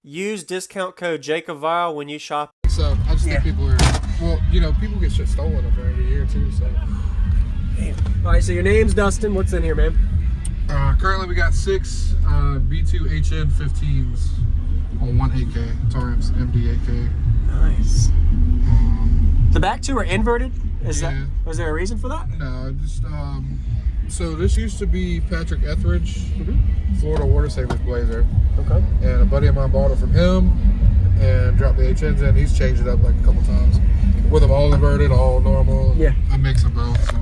use discount code JacobVile when you shop. So I just think people are, well, you know, people get shit stolen up there every year too. So. All right, so your name's Dustin. What's in here, man? Currently, we got 6 B2HN15s on 1 8K. Taurus MD 8K. Nice. The back two are inverted. Was there a reason for that? No, just so this used to be Patrick Etheridge, Florida Water Savers Blazer. Okay. And a buddy of mine bought it from him and dropped the HNs in. He's changed it up like a couple times with them all inverted, all normal. Yeah. I mix them both. So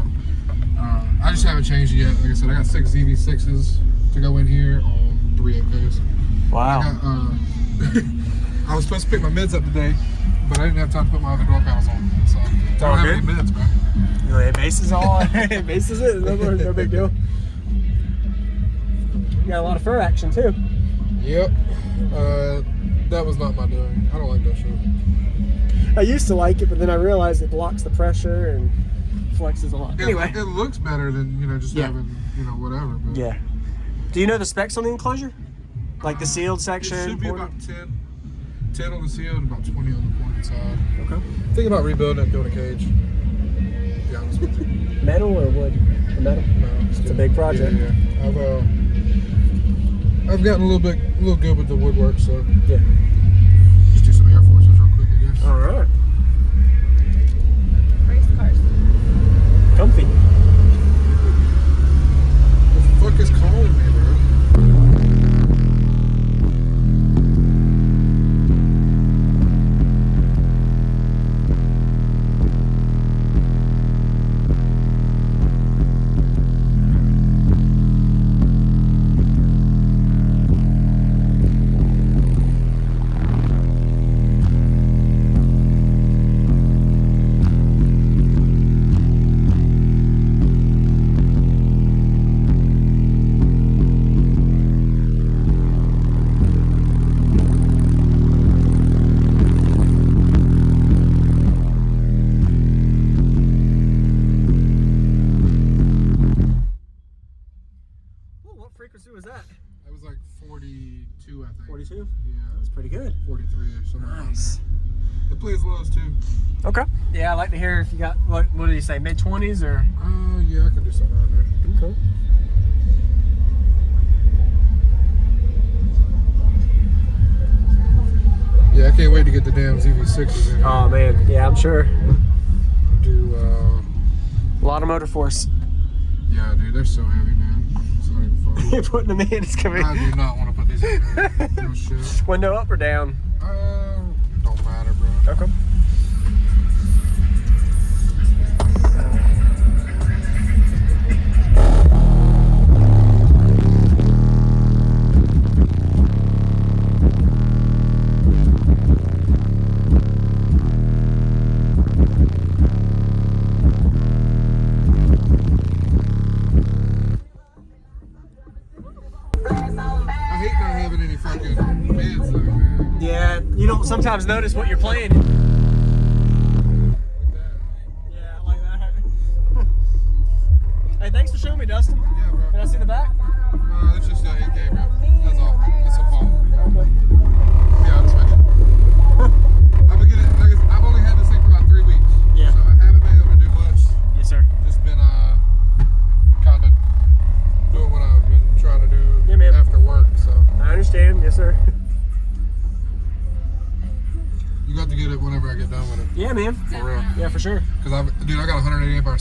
I just haven't changed it yet. Like I said, I got 6 ZV6s to go in here on 3 8Ks. Wow. I was supposed to pick my mids up today, but I didn't have time to put my other door panels on. So I don't have any mids, bro. Base is all. Base is it. No big deal. You got a lot of fur action too. Yep. That was not my doing. I don't like that shit. I used to like it, but then I realized it blocks the pressure and flexes a lot. Anyway, it looks better than just having whatever. But yeah. Do you know the specs on the enclosure? Like the sealed section? It should be about 10 on the sealed, and about 20 on the pointed side. Okay. Thinking about rebuilding it and doing a cage. To be honest with you. Metal or wood? Or metal? No, it's a big project. Yeah. I've gotten a little good with the woodwork, so yeah. Just do some Air Forces real quick, I guess. All right. Race cars. Comfy. What the fuck is calling me, bro? What frequency was that? That was like 42, I think. 42? Yeah. That's pretty good. 43 or something. Nice. It plays lows too. Okay. Yeah, I'd like to hear if you got, what did you say, mid-20s or? Yeah, I can do something around there. Okay. Yeah, I can't wait to get the damn ZV6s in. Oh man, yeah, I'm sure. Do a lot of motor force. Yeah, dude, they're so heavy, man. It's not even funny. You're putting them in, it's coming. I do not want to put these in there. No shit. Window up or down? Don't matter, bro. Okay. I hate not having any fucking mids though, man. Yeah, you don't sometimes notice what you're playing. Like that. Yeah, like that. Hey, thanks for showing me, Dustin. Yeah, bro. Can I see the back? It's just an 8K, bro. That's all. That's a fault. Okay. To be honest with you. I've been getting, like I've only had this thing for about 3 weeks. Yeah. So I haven't been able to do much. Yes, sir. Just been kind of doing what I've been trying to do after work. So I understand. Yes, sir. you got to get it whenever I get done with it. Yeah, man. For real. Yeah, for sure. Because I got 180 amp hour